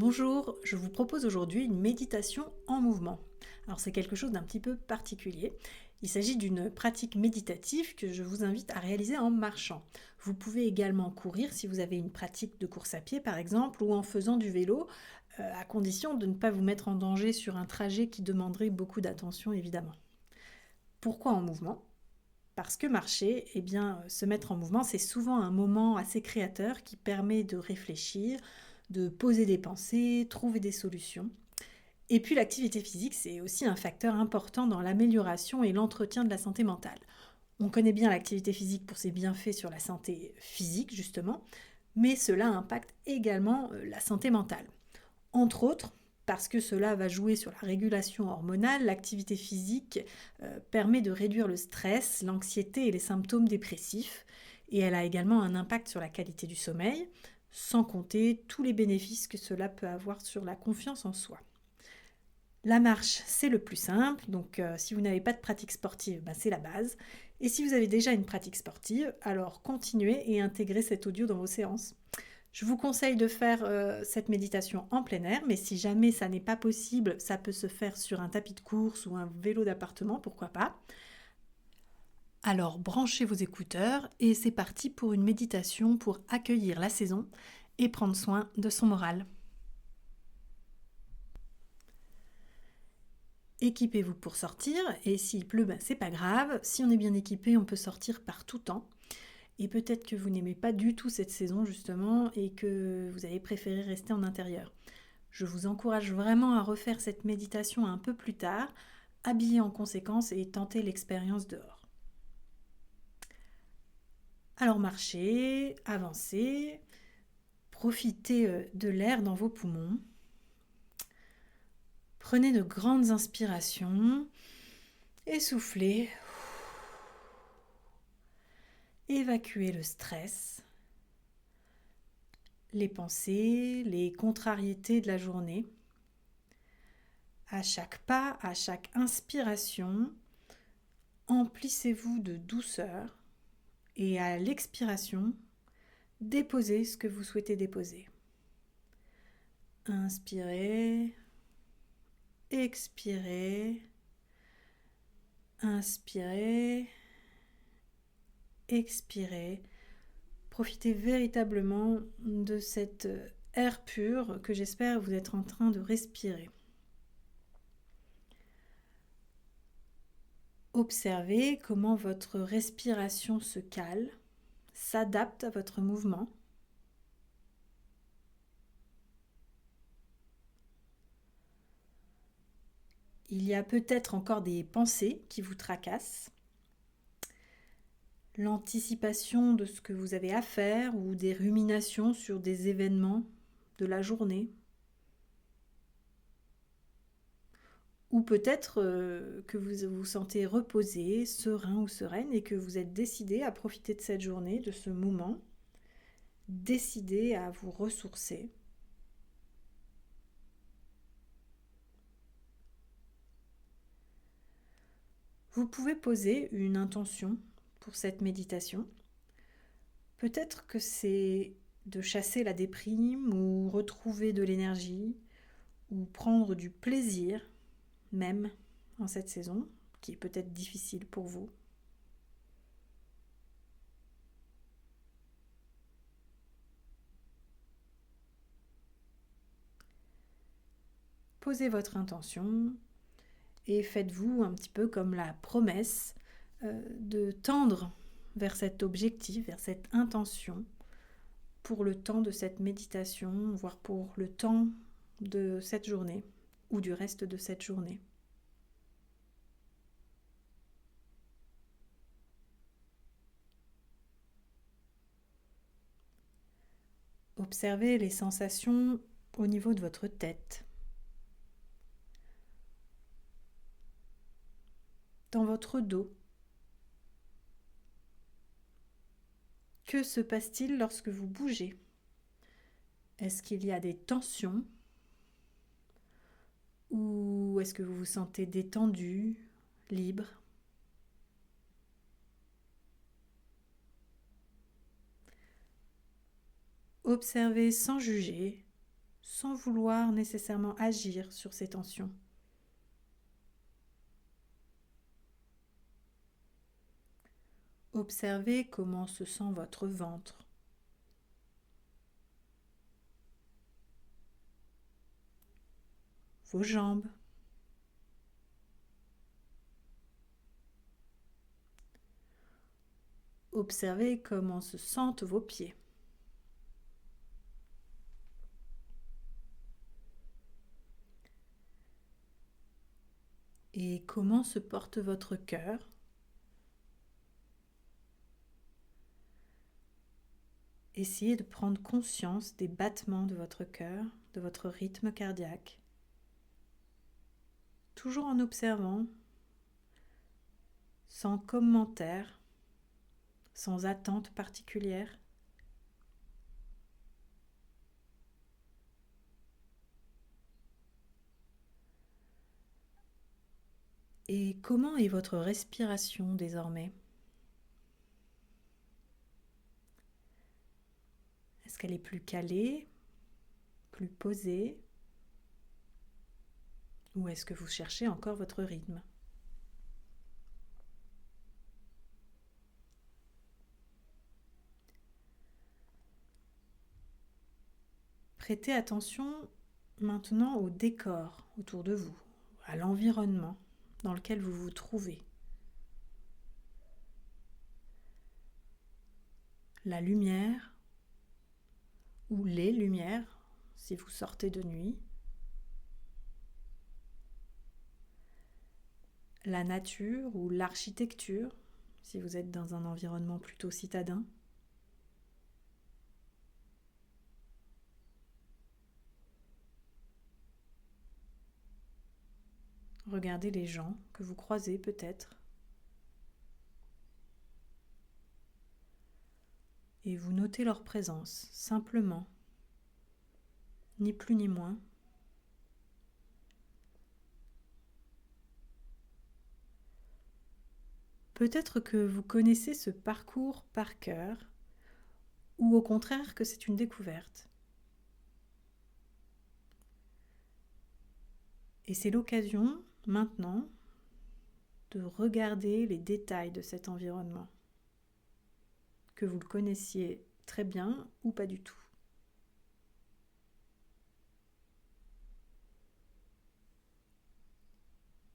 Bonjour, je vous propose aujourd'hui une méditation en mouvement. Alors c'est quelque chose d'un petit peu particulier. Il s'agit d'une pratique méditative que je vous invite à réaliser en marchant. Vous pouvez également courir si vous avez une pratique de course à pied par exemple ou en faisant du vélo, à condition de ne pas vous mettre en danger sur un trajet qui demanderait beaucoup d'attention évidemment. Pourquoi en mouvement? Parce que marcher, se mettre en mouvement, c'est souvent un moment assez créateur qui permet de réfléchir, de poser des pensées, trouver des solutions. Et puis l'activité physique, c'est aussi un facteur important dans l'amélioration et l'entretien de la santé mentale. On connaît bien l'activité physique pour ses bienfaits sur la santé physique, justement, mais cela impacte également la santé mentale. Entre autres, parce que cela va jouer sur la régulation hormonale, l'activité physique permet de réduire le stress, l'anxiété et les symptômes dépressifs. Et elle a également un impact sur la qualité du sommeil, sans compter tous les bénéfices que cela peut avoir sur la confiance en soi. La marche, c'est le plus simple, donc si vous n'avez pas de pratique sportive, c'est la base. Et si vous avez déjà une pratique sportive, alors continuez et intégrez cet audio dans vos séances. Je vous conseille de faire cette méditation en plein air, mais si jamais ça n'est pas possible, ça peut se faire sur un tapis de course ou un vélo d'appartement, pourquoi pas. Alors branchez vos écouteurs et c'est parti pour une méditation pour accueillir la saison et prendre soin de son moral. Équipez-vous pour sortir et s'il pleut, c'est pas grave. Si on est bien équipé, on peut sortir par tout temps. Et peut-être que vous n'aimez pas du tout cette saison justement et que vous avez préféré rester en intérieur. Je vous encourage vraiment à refaire cette méditation un peu plus tard, habillé en conséquence et tenter l'expérience dehors. Alors marchez, avancez, profitez de l'air dans vos poumons. Prenez de grandes inspirations et soufflez. Évacuez le stress, les pensées, les contrariétés de la journée. À chaque pas, à chaque inspiration, emplissez-vous de douceur et à l'expiration, déposez ce que vous souhaitez déposer. Inspirez, expirez, inspirez, expirez. Profitez véritablement de cet air pur que j'espère vous êtes en train de respirer. Observez comment votre respiration se cale, s'adapte à votre mouvement. Il y a peut-être encore des pensées qui vous tracassent, l'anticipation de ce que vous avez à faire ou des ruminations sur des événements de la journée. Ou peut-être que vous vous sentez reposé, serein ou sereine et que vous êtes décidé à profiter de cette journée, de ce moment, décidé à vous ressourcer. Vous pouvez poser une intention pour cette méditation. Peut-être que c'est de chasser la déprime ou retrouver de l'énergie ou prendre du plaisir même en cette saison qui est peut-être difficile pour vous. Posez votre intention et faites-vous un petit peu comme la promesse de tendre vers cet objectif, vers cette intention pour le temps de cette méditation, voire pour le temps de cette journée ou du reste de cette journée. Observez les sensations au niveau de votre tête, dans votre dos. Que se passe-t-il lorsque vous bougez? Est-ce qu'il y a des tensions? Ou est-ce que vous vous sentez détendu, libre? Observez sans juger, sans vouloir nécessairement agir sur ces tensions. Observez comment se sent votre ventre. Vos jambes. Observez comment se sentent vos pieds. Et comment se porte votre cœur? Essayez de prendre conscience des battements de votre cœur, de votre rythme cardiaque. Toujours en observant, sans commentaire, sans attente particulière. Et comment est votre respiration désormais? Est-ce qu'elle est plus calée, plus posée? Ou est-ce que vous cherchez encore votre rythme? Prêtez attention maintenant au décor autour de vous, à l'environnement dans lequel vous vous trouvez. La lumière ou les lumières si vous sortez de nuit. La nature ou l'architecture si vous êtes dans un environnement plutôt citadin. Regardez les gens que vous croisez peut-être. Et vous notez leur présence, simplement, ni plus ni moins. Peut-être que vous connaissez ce parcours par cœur, ou au contraire que c'est une découverte. Et c'est l'occasion, maintenant, de regarder les détails de cet environnement, que vous le connaissiez très bien ou pas du tout.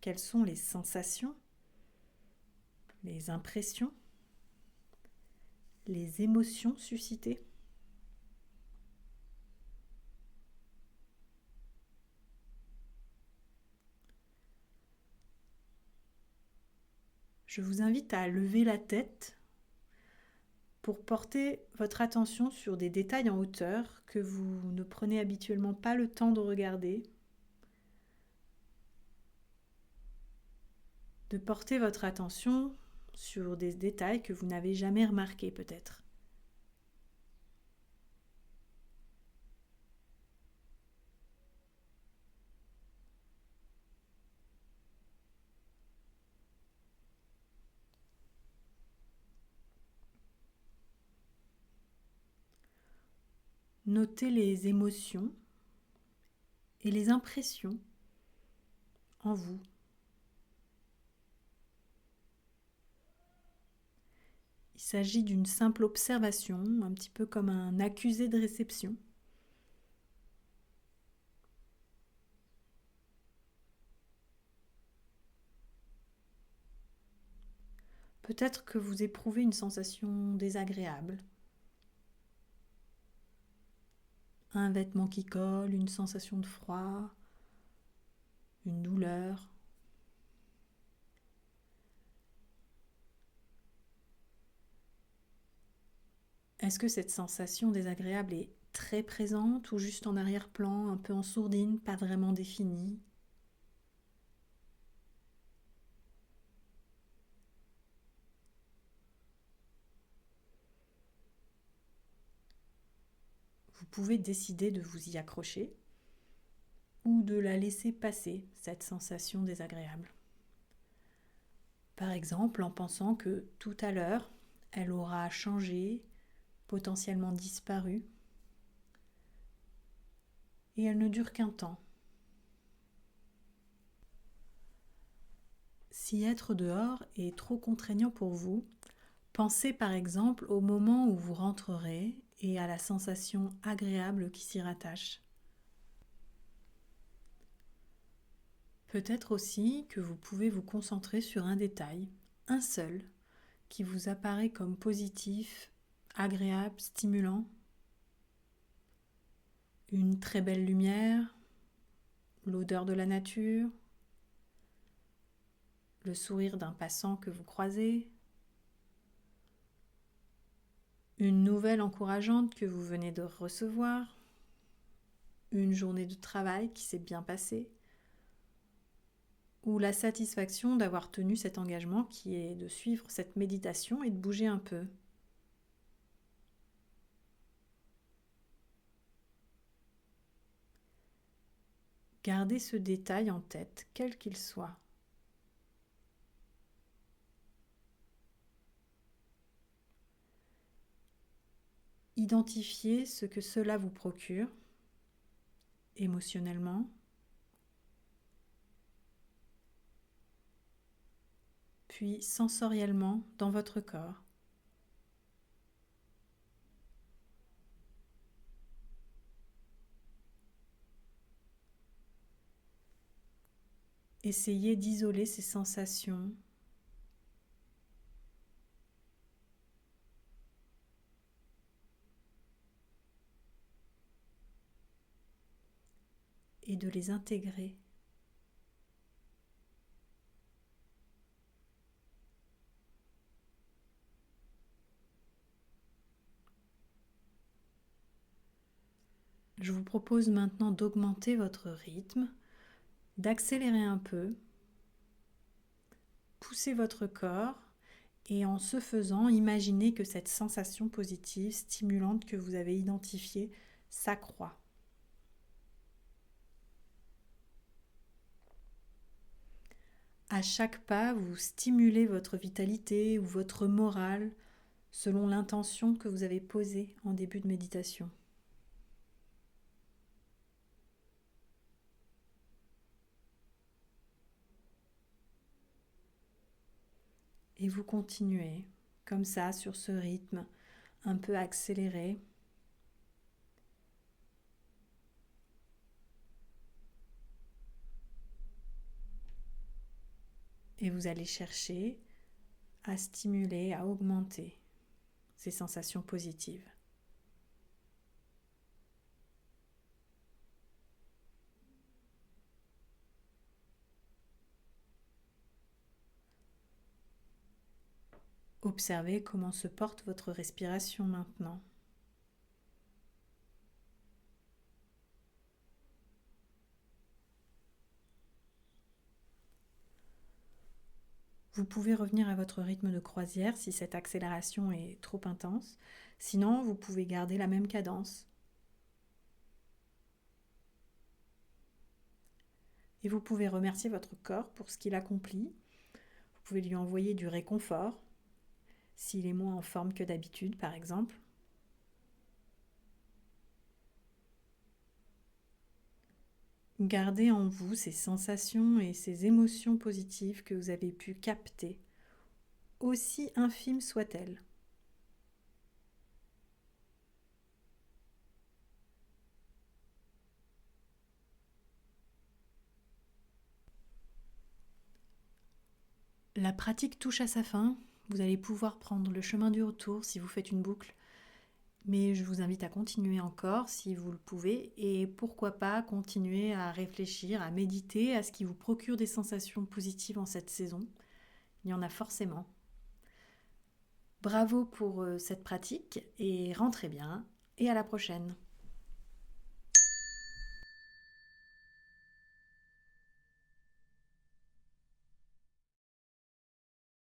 Quelles sont les sensations, les impressions, les émotions suscitées? Je vous invite à lever la tête pour porter votre attention sur des détails en hauteur que vous ne prenez habituellement pas le temps de regarder. De porter votre attention sur des détails que vous n'avez jamais remarqués peut-être. Notez les émotions et les impressions en vous. Il s'agit d'une simple observation, un petit peu comme un accusé de réception. Peut-être que vous éprouvez une sensation désagréable. Un vêtement qui colle, une sensation de froid, une douleur. Est-ce que cette sensation désagréable est très présente ou juste en arrière-plan, un peu en sourdine, pas vraiment définie? Vous pouvez décider de vous y accrocher ou de la laisser passer, cette sensation désagréable. Par exemple, en pensant que tout à l'heure, elle aura changé, potentiellement disparu, et elle ne dure qu'un temps. Si être dehors est trop contraignant pour vous, pensez par exemple au moment où vous rentrerez et à la sensation agréable qui s'y rattache. Peut-être aussi que vous pouvez vous concentrer sur un détail, un seul, qui vous apparaît comme positif, agréable, stimulant. Une très belle lumière, l'odeur de la nature, le sourire d'un passant que vous croisez, une nouvelle encourageante que vous venez de recevoir, une journée de travail qui s'est bien passée, ou la satisfaction d'avoir tenu cet engagement qui est de suivre cette méditation et de bouger un peu. Gardez ce détail en tête, quel qu'il soit. Identifiez ce que cela vous procure émotionnellement, puis sensoriellement dans votre corps. Essayez d'isoler ces sensations et de les intégrer. Je vous propose maintenant d'augmenter votre rythme, d'accélérer un peu, poussez votre corps et en ce faisant, imaginez que cette sensation positive, stimulante que vous avez identifiée s'accroît. À chaque pas, vous stimulez votre vitalité ou votre morale selon l'intention que vous avez posée en début de méditation. Et vous continuez comme ça sur ce rythme un peu accéléré. Et vous allez chercher à stimuler, à augmenter ces sensations positives. Observez comment se porte votre respiration maintenant. Vous pouvez revenir à votre rythme de croisière si cette accélération est trop intense. Sinon, vous pouvez garder la même cadence. Et vous pouvez remercier votre corps pour ce qu'il accomplit. Vous pouvez lui envoyer du réconfort, s'il est moins en forme que d'habitude, par exemple. Gardez en vous ces sensations et ces émotions positives que vous avez pu capter, aussi infimes soient-elles. La pratique touche à sa fin. Vous allez pouvoir prendre le chemin du retour si vous faites une boucle. Mais je vous invite à continuer encore si vous le pouvez et pourquoi pas continuer à réfléchir, à méditer à ce qui vous procure des sensations positives en cette saison. Il y en a forcément. Bravo pour cette pratique et rentrez bien et à la prochaine.